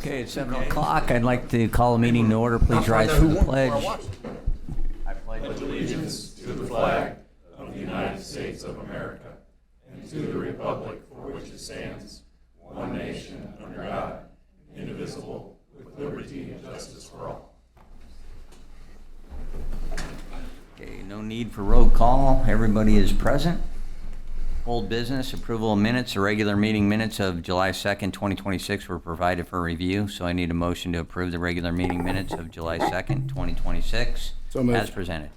Okay, it's 7 o'clock. I'd like to call a meeting to order. Please rise for the pledge. I pledge allegiance to the flag of the United States of America and to the republic for which it stands, one nation, under God, indivisible, with liberty and justice for all. Okay, no need for roll call. Everybody is present. Old business, approval of minutes. The regular meeting minutes of July 2nd, 2026 were provided for review, so I need a motion to approve the regular meeting minutes of July 2nd, 2026 So moved. as presented.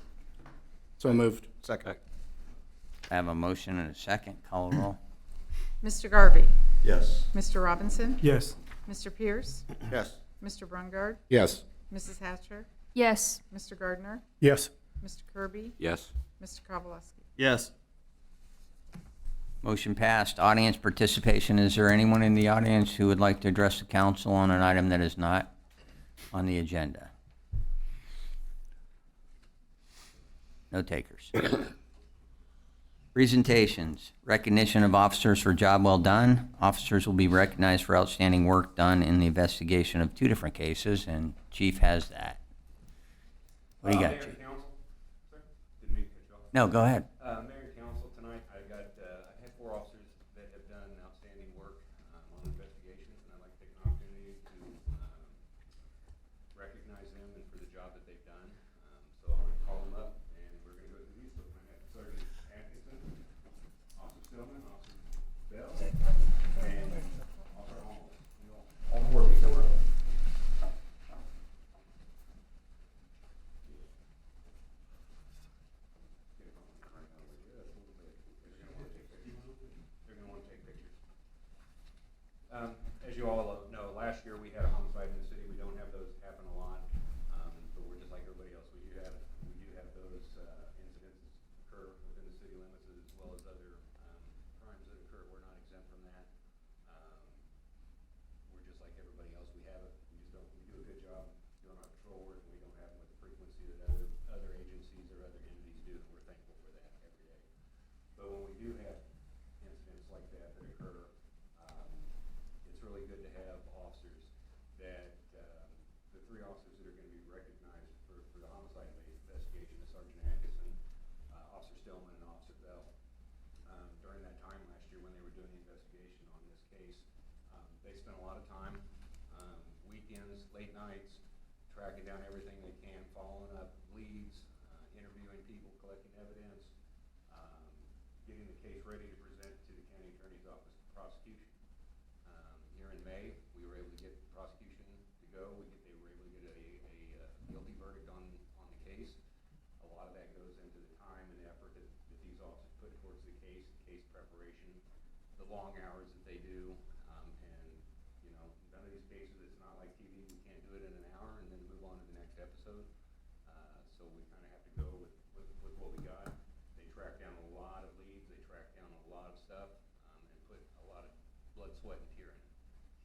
So moved. Second. I have a motion and a second. Call a roll. Mr. Garvey. Yes. Mr. Robinson. Yes. Mr. Pierce. Yes. Mr. Brungard. Yes. Mrs. Hatcher. Yes. Mr. Gardner. Yes. Mr. Kirby. Yes. Mr. Kowalewski. Yes. Motion passed. Audience participation. Is there anyone in the audience who would like to address the council on an item that is not on the agenda? No takers. Presentations. Recognition of officers for job well done. Officers will be recognized for outstanding work done in the investigation of 2 different cases, and Chief has that. What do you got, Mayor Chief? and Council, sir? Didn't mean to cut you off. No, go ahead. Mayor and Council, tonight I've had 4 officers that have done outstanding work on investigations, and I'd like to take an opportunity to recognize them and for the job that they've done. So I'm going to call them up, and we're going to go through these. So I have Sergeant Atkinson, Officer Stillman, Officer Bell, and Officer Hall. All 4 of these are They're going to want to take pictures. As you all know, last year we had a homicide in the city. We don't have those happen a lot, but we're just like everybody else. We do have those incidents occur within the city limits as well as other crimes that occur. We're not exempt from that. We're just like everybody else. We have it. We just don't. We do a good job doing our patrol work, and we don't have them with the frequency that other agencies or other entities do. We're thankful for that every day. But when we do have incidents like that occur, it's really good to have officers that, the 3 officers that are going to be recognized for the homicide investigation, the Sergeant Atkinson, Officer Stillman, and Officer Bell. During that time last year when they were doing the investigation on this case, they spent a lot of time, weekends, late nights, tracking down everything they can, following up leads, interviewing people, collecting evidence, getting the case ready to present to the County Attorney's Office for prosecution. Here in May, we were able to get the prosecution to go. They were able to get a guilty verdict on the case. A lot of that goes into the time and effort that these officers put towards the case preparation, the long hours that they do, and none of these cases, it's not like TV. We can't do it in an hour and then move on to the next episode. So we kind of have to go with what we got. They track down a lot of leads, they track down a lot of stuff, and put a lot of blood, sweat, and tears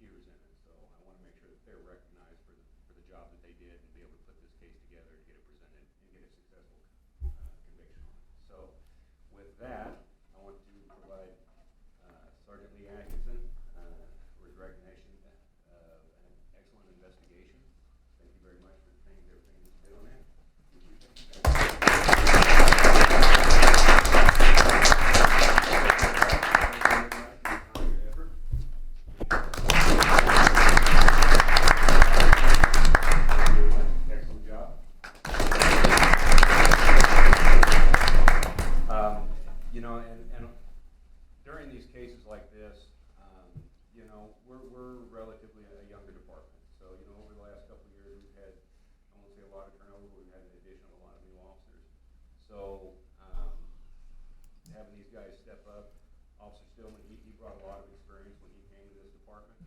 in it. So I want to make sure that they're recognized for the job that they did and be able to put this case together to get it presented and get a successful conviction on it. So with that, I want to provide Sergeant Lee Atkinson for his recognition of an excellent investigation. Thank you very much for everything that you did on that. Excellent job. And during these cases like this, we're relatively a younger department. So, over the last couple of years, we've had, I won't say a lot of turnover, we've had an addition of a lot of new officers. So, having these guys step up, Officer Stillman, he brought a lot of experience when he came to this department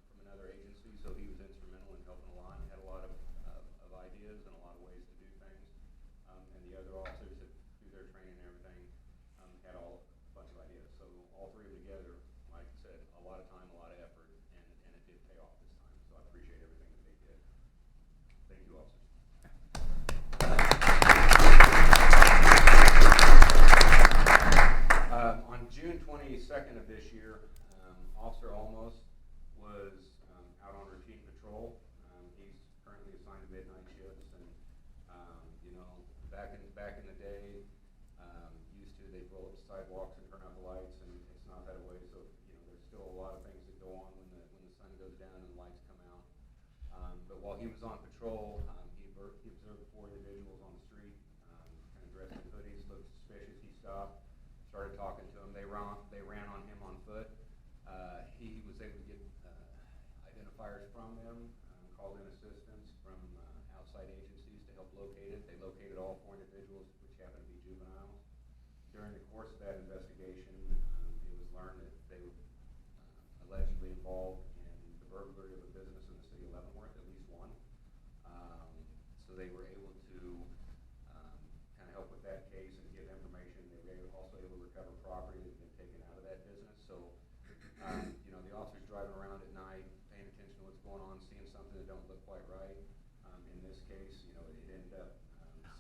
from another agency, so he was instrumental in helping a lot and had a lot of ideas and a lot of ways to do things. And the other officers that, through their training and everything, had a bunch of ideas. So all 3 of them together, like I said, a lot of time, a lot of effort, and it did pay off this time. So I appreciate everything that they did. Thank you, officers. On June 22nd of this year, Officer Almost was out on routine patrol. patrol. He's currently assigned to midnight shifts, and you know, back in the day, used to they roll up the sidewalks and turn out the lights, and it's not that way. So you know, there's still a lot of things that go on when the sun goes down and the lights come out. But while he was on patrol, he observed 4 individuals on the street, kind of dressed in hoodies, looked suspicious. He stopped, started talking to them. They ran on him on foot. He was able to get identifiers from them, called in assistance from outside agencies to help locate it. They located all 4 individuals, which happened to be juveniles. During the course of that investigation, it was learned that they were allegedly involved in the burglary of a business in the city of Leavenworth, at least one. So they were able to kind of help with that case and give information. They were also able to recover property that had been taken out of that business. So, you know, the officers driving around at night, paying attention to what's going on, seeing something that don't look quite right. In this case, you know, it ended up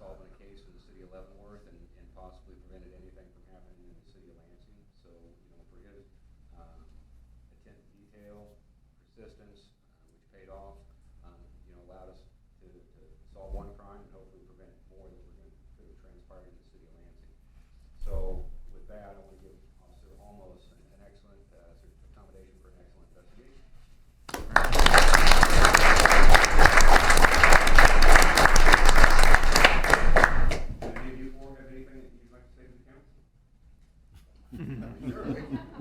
solving a case in the city of Leavenworth and possibly prevented anything from happening in the city of Lansing. So, you know, for his attention to detail, persistence, which paid off, you know, allowed us to solve one crime and hopefully prevent more that could have transpired in the city of Lansing. So, with that, I want to give Officer Almost an excellent accommodation for an excellent investigation. Any of you 4 have anything that you'd like to say to the council?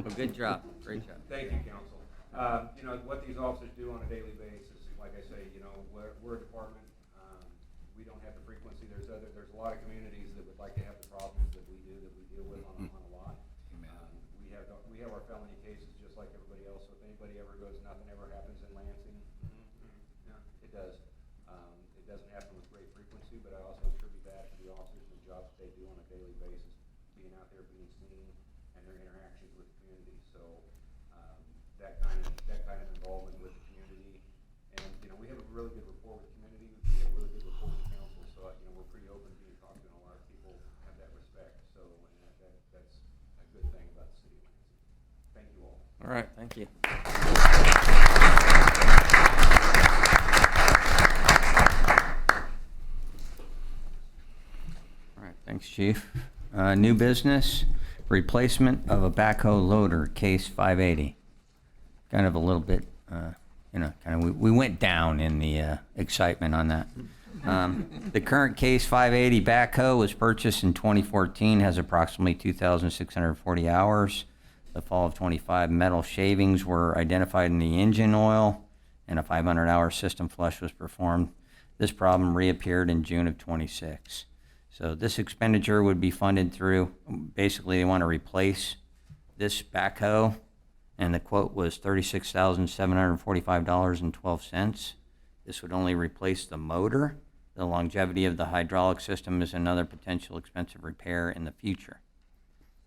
Well, good job. Great job. Thank you, council. You know, what these officers do on a daily basis, like I say, you know, we're a department. We don't have the frequency. There's a lot of communities that would like to have the problems that we do, that we deal with on a lot. We have our felony cases just like everybody else. So if anybody ever goes, nothing ever happens in Lansing, yeah, it does. It doesn't happen with great frequency, but I also attribute that to the officers and the jobs that they do on a daily basis, being out there, being seen, and their interactions with the community. So that kind of involvement with the community, and you know, we have a really good rapport with the community. We have a really good rapport with the council. So you know, we're pretty open to being talked to, and a lot of people have that respect. So and that's a good thing about the city of Lansing. Thank you all. All right, thank you. All right, thanks, Chief. New business, replacement of a backhoe loader, case 580. Kind of a little bit, you know, we went down in the excitement on that. The current case 580 backhoe was purchased in 2014, has approximately 2,640 hours. The fall of 25 metal shavings were identified in the engine oil, and a 500-hour system flush was performed. This problem reappeared in June of 26. So this expenditure would be funded through, basically they want to replace this backhoe, and the quote was $36,745.12. This would only replace the motor. The longevity of the hydraulic system is another potential expensive repair in the future.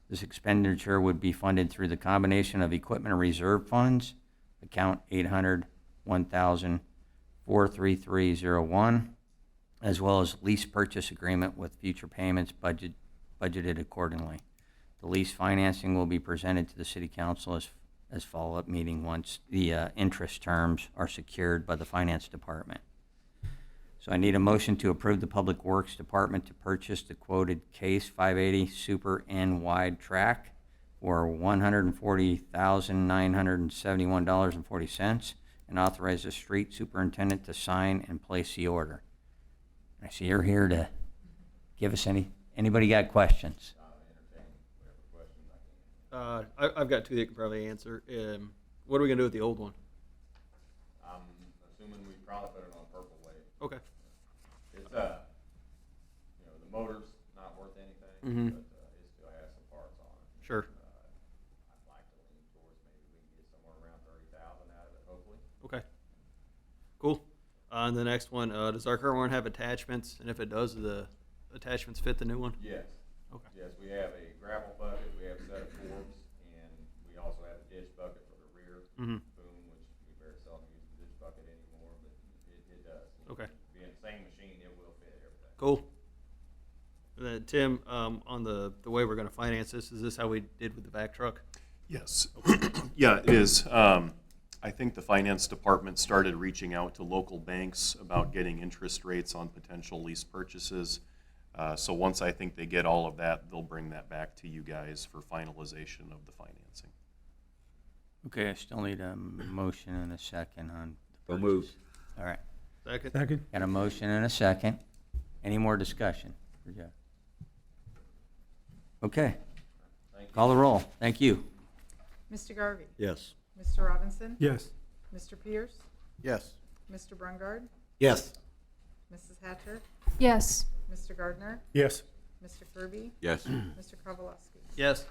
This expenditure would be funded through the combination of equipment reserve funds, account 800-1000-43301, as well as lease purchase agreement with future payments budgeted accordingly. The lease financing will be presented to the City Council as follow-up meeting once the interest terms are secured by the Finance Department. So I need a motion to approve the Public Works Department to purchase the quoted Case 580 Super N wide track for $140,971.40 and authorize the street superintendent to sign and place the order. I see you're here to give us anybody got questions? I've got 2 that you can probably answer. What are we gonna do with the old one? I'm assuming we probably put it on purple wave. Okay. It's you know, the motor's not worth anything, Mhm. but it still has some parts on it. Sure. I'd like to lean towards maybe we can get somewhere around 30,000 out of it, hopefully. Okay. Cool. And the next one, does our current one have attachments? And if it does, the attachments fit the new one? Yes. Okay. Yes, we have a gravel bucket, we have a set of forbes, and we also have a ditch bucket for the rear Mhm. boom, which we very seldom use the ditch bucket anymore, but it does. Okay. Being the same machine, it will fit everything. Cool. And then Tim, on the way we're gonna finance this, is this how we did with the vac truck? Yes. Yeah, it is. I think the finance department started reaching out to local banks about getting interest rates on potential lease purchases. So once I think they get all of that, they'll bring that back to you guys for finalization of the financing. Okay, I still need a motion and a second on the So moved. purchase. All right, Second. got a motion and a second. Any more discussion for Jeff? Okay, call the roll. Thank you. Mr. Garvey. Yes. Mr. Robinson. Yes. Mr. Pierce. Yes. Mr. Brungard. Yes. Mrs. Hatcher. yes, Mr. Gardner. Yes. Mr. Kirby. Yes. Mr. Kowalski. Yes.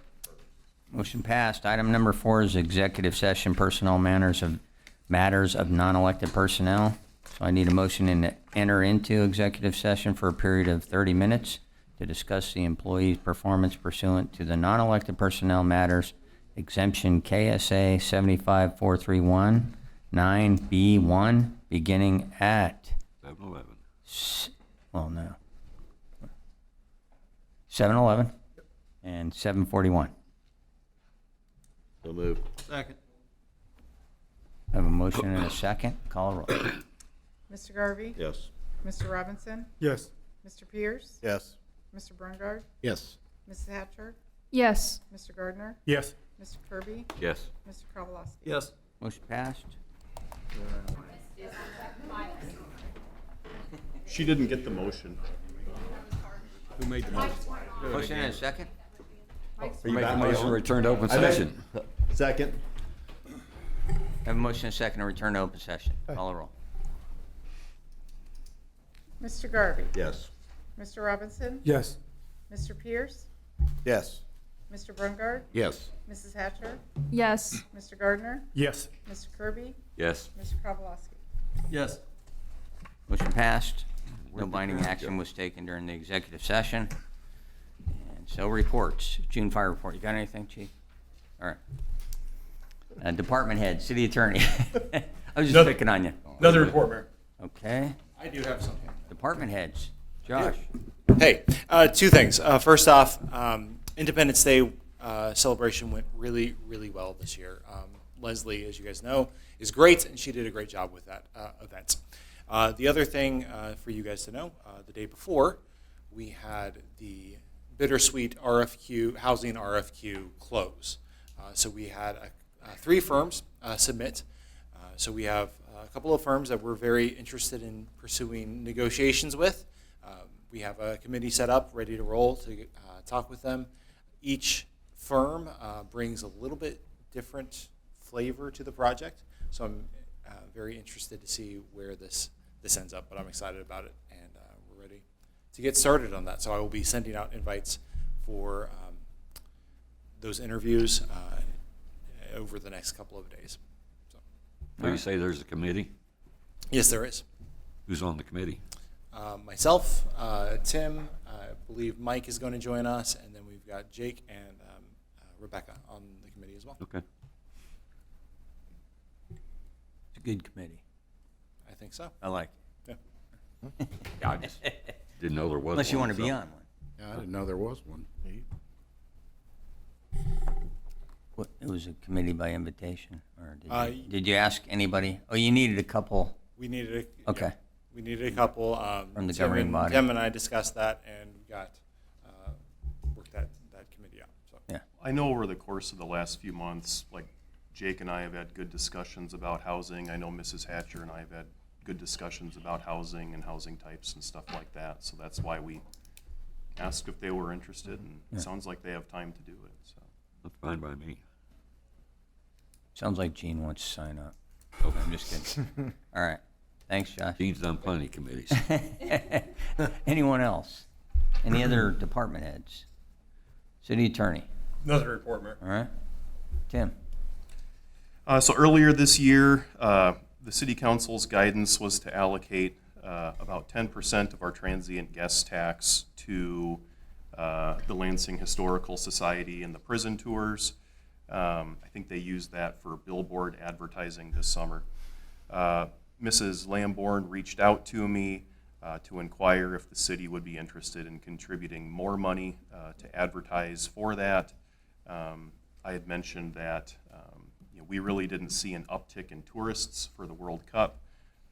Motion passed. Item number 4 is executive session personnel matters of non-elected personnel. So I need a motion to enter into executive session for a period of 30 minutes to discuss the employee's performance pursuant to the non-elected personnel matters exemption KSA 75431 9B1 beginning at 7-Eleven. well, no. 7-Eleven and 741. So moved. Second. I have a motion and a second. Call a roll. Mr. Garvey. Yes. Mr. Robinson. Yes. Mr. Pierce. Yes. Mr. Brungard. Yes. Mrs. Hatcher. yes. Mr. Gardner. Yes. Mr. Kirby. Yes. Mr. Kowalski. Yes. Motion passed. She didn't get the motion. Who made the motion? Motion and a second. Make the motion to return to open session. Second. Have a motion and a second to return to open session. Call a roll. Mr. Garvey. Yes. Mr. Robinson. Yes. Mr. Pierce. Yes. Mr. Brungard. Yes. Mrs. Hatcher. Yes. Mr. Gardner. Yes. Mr. Kirby. Yes. Mr. Kowalski. Yes. Motion passed. No binding action was taken during the executive session. And so reports. June fire report. You got anything, Chief? All right. Department head, city attorney. I was just picking on you. Another report, Mayor. Okay. I do have something. Department heads. Josh. Hey, two things. First off, Independence Day celebration went really, really well this year. Leslie, as you guys know, is great, and she did a great job with that event. The other thing for you guys to know, the day before, we had the bittersweet RFQ, housing RFQ close. So we had 3 firms submit. So we have a couple of firms that we're very interested in pursuing negotiations with. We have a committee set up, ready to roll to talk with them. Each firm brings a little bit different flavor to the project. So I'm very interested to see where this ends up, but I'm excited about it, and we're ready to get started on that. So I will be sending out invites for those interviews over the next couple of days. So you say there's a committee? Yes, there is. Who's on the committee? Myself, Tim, I believe Mike is going to join us, and then we've got Jake and Rebecca on the committee as well. Okay. It's a good committee. I think so. I like Yeah. Yeah, I just didn't know there was Unless you one, want to be so- on one. Yeah, I didn't know there was one. What, it was a committee by invitation, or Y- did you ask anybody? Oh, you needed a couple. We needed a Okay. yeah, we needed a couple. From the Tim governing and, body. Tim and I discussed that, and we got worked that committee out. So Yeah. I know over the course of the last few months, like Jake and I have had good discussions about housing. I know Mrs. Hatcher and I have had good discussions about housing and housing types and stuff like that. So that's why we asked if they were interested, and Yeah. it sounds like they have time to do it, so. That's fine by me. Sounds like Gene wants to sign up. I'm just kidding. All right. Thanks, Josh. Gene's done plenty of committees. Anyone else? Any other department heads? City attorney. Another report, Mayor. All right. Tim. So earlier this year, the city council's guidance was to allocate about 10% of our transient guest tax to the Lansing Historical Society and the prison tours. I think they used that for billboard advertising this summer. Mrs. Lamborn reached out to me to inquire if the city would be interested in contributing more money to advertise for that. I had mentioned that we really didn't see an uptick in tourists for the World Cup,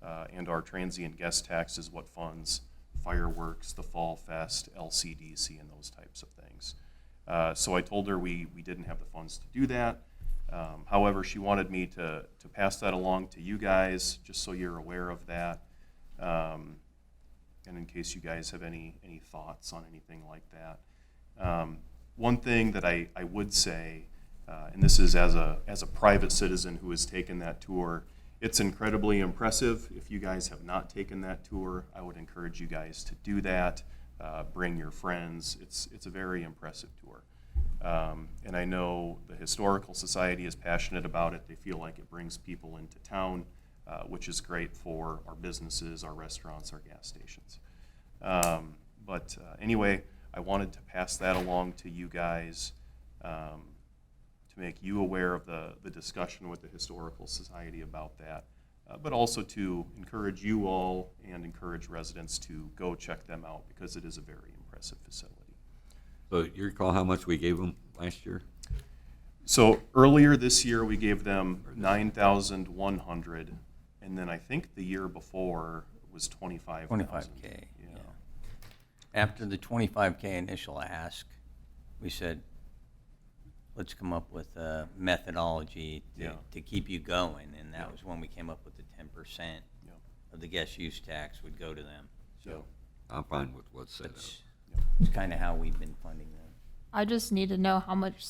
and our transient guest tax is what funds fireworks, the Fall Fest, LCDC, and those types of things. So I told her we didn't have the funds to do that. However, she wanted me to pass that along to you guys, just so you're aware of that. And in case you guys have any thoughts on anything like that. One thing that I would say, and this is as a private citizen who has taken that tour, it's incredibly impressive. If you guys have not taken that tour, I would encourage you guys to do that. Bring your friends. It's a very impressive tour. And I know the Historical Society is passionate about it. They feel like it brings people into town, which is great for our businesses, our restaurants, our gas stations. But anyway, I wanted to pass that along to you guys to make you aware of the discussion with the Historical Society about that, but also to encourage you all and encourage residents to go check them out because it is a very impressive facility. So you recall how much we gave them last year? So earlier this year, we gave them $9,100, and then I think the year before was $25,000. 25K, yeah. After the 25K initial ask, we said, let's come up with a methodology to keep you going, and that was when we came up with the 10% of the guest use tax would go to them. So I'm fine with what's set up. it's kind of how we've been funding them. I just need to know how much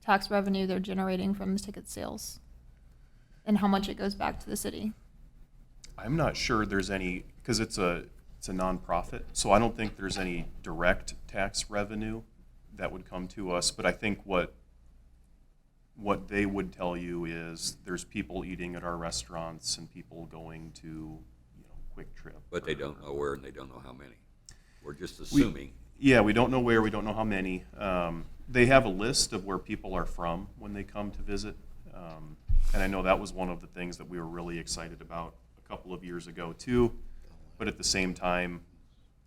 tax revenue they're generating from the ticket sales and how much it goes back to the city. I'm not sure there's any, because it's a nonprofit, so I don't think there's any direct tax revenue that would come to us. But I think what they would tell you is there's people eating at our restaurants and people going to, Quick Trip. But they don't know where and they don't know how many. We're just assuming. We don't know where, we don't know how many. They have a list of where people are from when they come to visit. And I know that was one of the things that we were really excited about a couple of years ago too. But at the same time,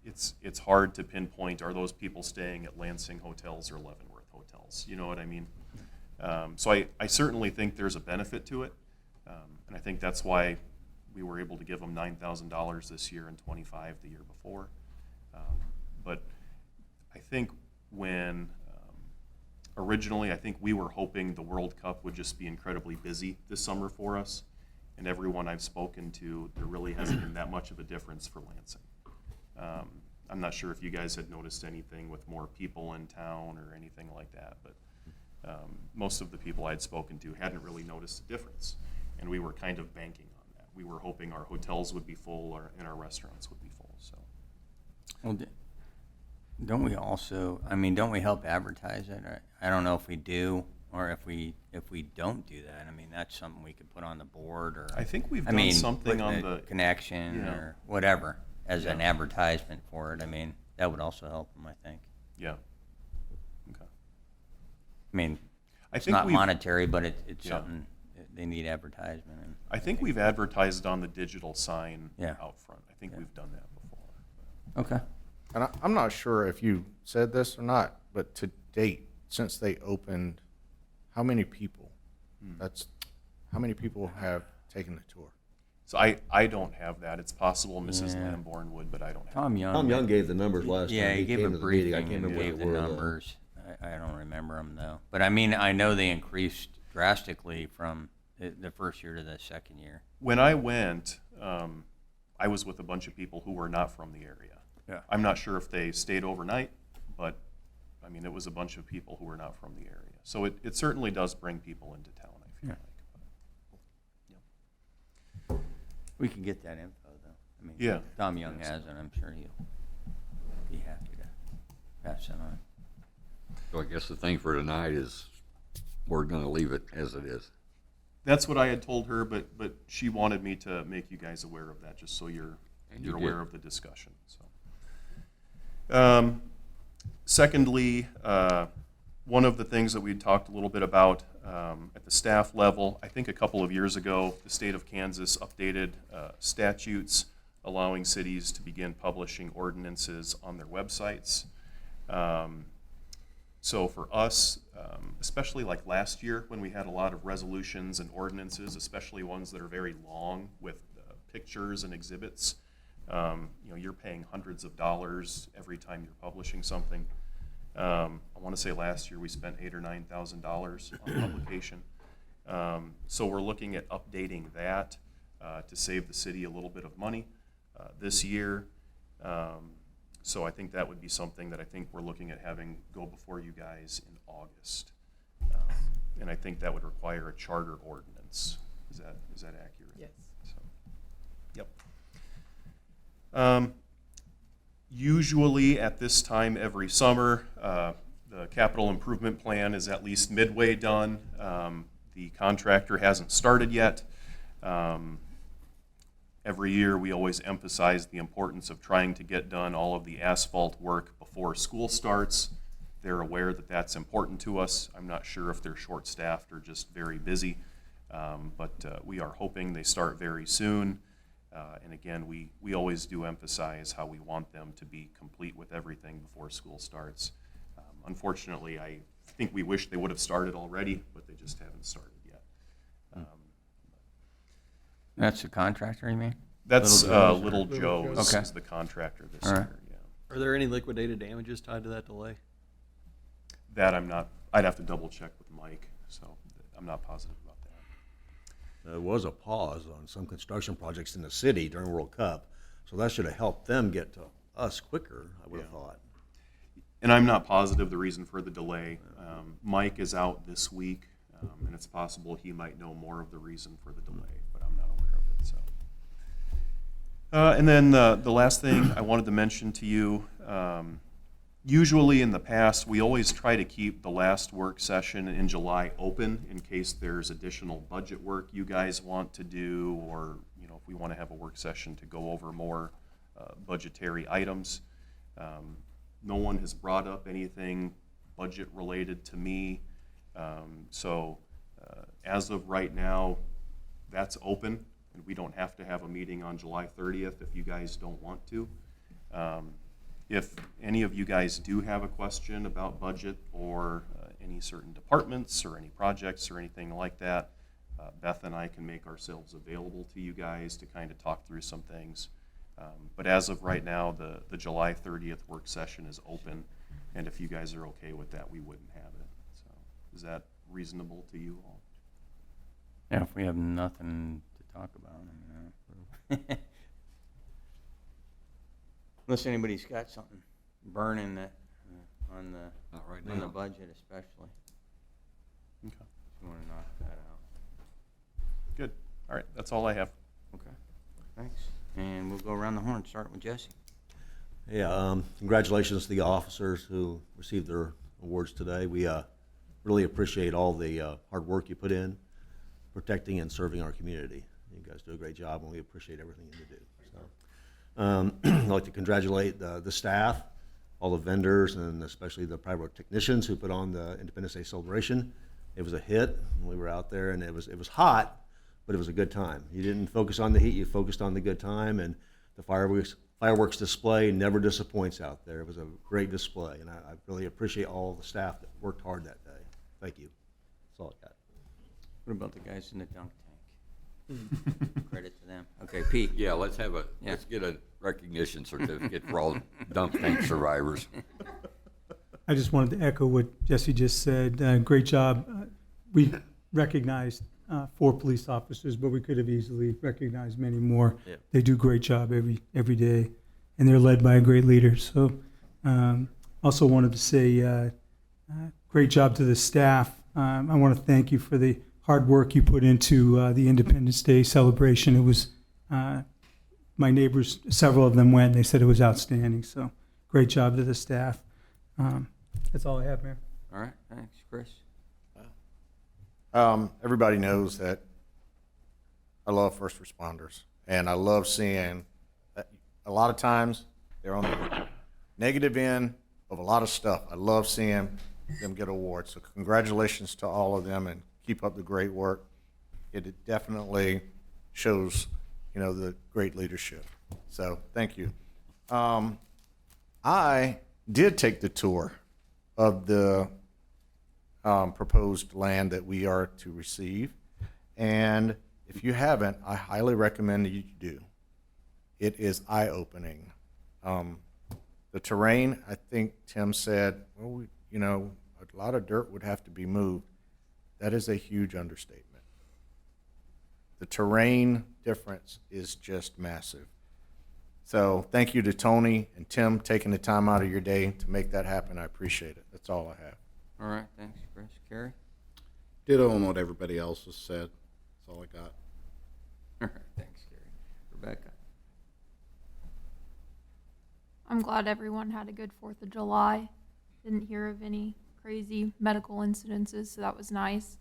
it's hard to pinpoint, are those people staying at Lansing hotels or Leavenworth hotels? You know what I mean? So I certainly think there's a benefit to it. And I think that's why we were able to give them $9,000 this year and $25,000 the year before. But I think when originally, I think we were hoping the World Cup would just be incredibly busy this summer for us. And everyone I've spoken to, there really hasn't been that much of a difference for Lansing. I'm not sure if you guys had noticed anything with more people in town or anything like that, but most of the people I'd spoken to hadn't really noticed a difference. And we were kind of banking on that. We were hoping our hotels would be full and our restaurants would be full. So. Well, don't we also, don't we help advertise it? I don't know if we do, or if we don't do that. That's something we could put on the board, or I think we've done something put on a the connection or whatever as an advertisement for it. That would also help them, I think. Yeah. Okay. It's not monetary, but it's something they need advertisement. And I think we've advertised on the digital sign Yeah. out front. I think we've done that before. Okay. And I'm not sure if you said this or not, but to date, since they opened, how many people? How many people have taken the tour? So I don't have that. It's possible Mrs. Yeah. Lamborn would, but I don't have Tom Young. Tom Young gave the numbers last Yeah, time. he gave came a to the briefing meeting. I can't and remember gave what the it were, numbers. I don't remember them though. But I know they increased drastically from the first year to the second year. When I went, I was with a bunch of people who were not from the area. Yeah. I'm not sure if they stayed overnight, but it was a bunch of people who were not from the area. So it certainly does bring people into town, I feel Yeah. like. We can get that info though. Yeah. Tom Young has it. I'm sure he'll be happy to pass that on. So I guess the thing for tonight is we're going to leave it as it is. That's what I had told her, but she wanted me to make you guys aware of that, just so you're you aware did. of the discussion. So, secondly, one of the things that we talked a little bit about at the staff level, I think a couple of years ago, the state of Kansas updated statutes allowing cities to begin publishing ordinances on their websites. So for us, especially like last year when we had a lot of resolutions and ordinances, especially ones that are very long with pictures and exhibits, you're paying hundreds of dollars every time you're publishing something. I want to say last year we spent $8,000 or $9,000 on publication. So we're looking at updating that to save the city a little bit of money this year. So I think that would be something that I think we're looking at having go before you guys in August. And I think that would require a charter ordinance. Is that accurate? Yes. So, yep. Usually at this time every summer, the capital improvement plan is at least midway done. The contractor hasn't started yet. Every year we always emphasize the importance of trying to get done all of the asphalt work before school starts. They're aware that that's important to us. I'm not sure if they're short-staffed or just very busy, but we are hoping they start very soon. And again, we always do emphasize how we want them to be complete with everything before school starts. Unfortunately, I think we wish they would have started already, but they just haven't started yet. That's the contractor, you mean? That's Little Joe's? Little Joe's Okay. is the contractor this All right. year, yeah. Are there any liquidated damages tied to that delay? That I'd have to double check with Mike, so I'm not positive about that. There was a pause on some construction projects in the city during World Cup, so that should have helped them get to us quicker, I would have thought. And I'm not positive the reason for the delay. Mike is out this week, and it's possible he might know more of the reason for the delay, but I'm not aware of it, so. And then the last thing I wanted to mention to you, usually in the past, we always try to keep the last work session in July open in case there's additional budget work you guys want to do, or if we want to have a work session to go over more budgetary items. No one has brought up anything budget related to me. So as of right now, that's open, and we don't have to have a meeting on July 30th if you guys don't want to. If any of you guys do have a question about budget or any certain departments or any projects or anything like that, Beth and I can make ourselves available to you guys to kind of talk through some things. But as of right now, the July 30th work session is open, and if you guys are okay with that, we wouldn't have it. So is that reasonable to you all? Yeah, if we have nothing to talk about. I mean, unless anybody's got something burning that on the Not right on the now. budget, especially. Okay. If you want to knock that out. Good. All right, that's all I have. Okay. Thanks. And we'll go around the horn, starting with Jesse. Yeah, congratulations to the officers who received their awards today. We really appreciate all the hard work you put in protecting and serving our community. You guys do a great job, and we appreciate everything you do. So, I'd like to congratulate the staff, all the vendors, and especially the private technicians who put on the Independence Day celebration. It was a hit. We were out there, and it was hot, but it was a good time. You didn't focus on the heat, you focused on the good time, and the fireworks display never disappoints out there. It was a great display, and I really appreciate all the staff that worked hard that day. Thank you. That's all I got. What about the guys in the dunk tank? Credit to them. Okay, Pete. Yeah, let's get a recognition certificate for all dump tank survivors. I just wanted to echo what Jesse just said. Great job. We recognized 4 police officers, but we could have easily recognized many more. Yeah. They do a great job every day, and they're led by a great leader. So also wanted to say great job to the staff. I want to thank you for the hard work you put into the Independence Day celebration. It was, my neighbors, several of them went, and they said it was outstanding. So great job to the staff. That's all I have, Mayor. All right, thanks. Chris? Everybody knows that I love first responders, and I love seeing that a lot of times they're on the negative end of a lot of stuff. I love seeing them get awards. So congratulations to all of them, and keep up the great work. It definitely shows, the great leadership. So thank you. I did take the tour of the proposed land that we are to receive. And if you haven't, I highly recommend that you do. It is eye-opening. The terrain, I think Tim said, well, a lot of dirt would have to be moved. That is a huge understatement. The terrain difference is just massive. So thank you to Tony and Tim taking the time out of your day to make that happen. I appreciate it. That's all I have. All right, thanks, Chris. Carrie? Ditto on what everybody else has said. That's all I got. All right, thanks, Carrie. Rebecca? I'm glad everyone had a good 4th of July. Didn't hear of any crazy medical incidences, so that was nice.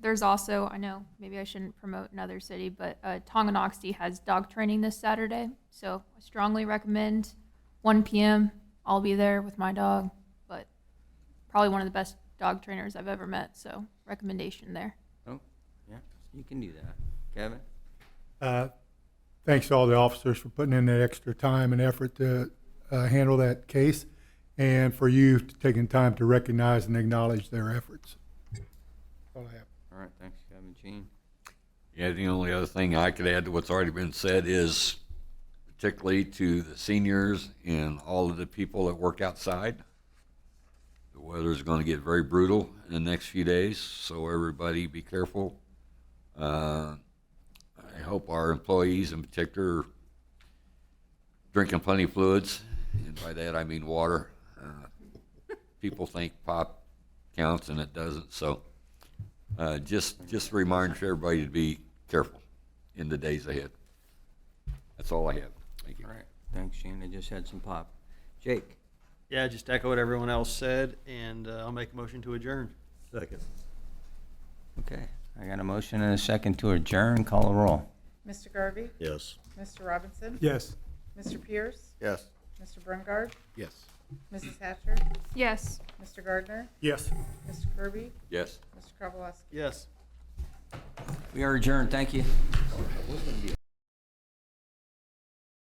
There's also, I know maybe I shouldn't promote another city, but Tonganoxie has dog training this Saturday, so I strongly recommend 1 p.m. I'll be there with my dog, but probably one of the best dog trainers I've ever met, so recommendation there. Oh, yeah, you can do that. Kevin? Thanks to all the officers for putting in that extra time and effort to handle that case, and for you taking time to recognize and acknowledge their efforts. That's all I have. All right, thanks, Kevin. Gene? Yeah, the only other thing I could add to what's already been said is particularly to the seniors and all of the people that work outside. The weather is going to get very brutal in the next few days, so everybody be careful. I hope our employees in particular are drinking plenty of fluids, and by that I mean water. People think pop counts and it doesn't, so just a reminder for everybody to be careful in the days ahead. That's all I have. Thank you. All right, thanks, Gene. I just had some pop. Jake? Yeah, just echo what everyone else said, and I'll make a motion to adjourn. Second. Okay, I got a motion and a second to adjourn. Call the roll. Mr. Garvey? Yes. Mr. Robinson? Yes. Mr. Pierce? Yes. Mr. Brungard? Yes. Mrs. Hatcher? Yes. Mr. Gardner? Yes. Mr. Kirby? Yes. Mr. Kowalski? Yes. We are adjourned. Thank you.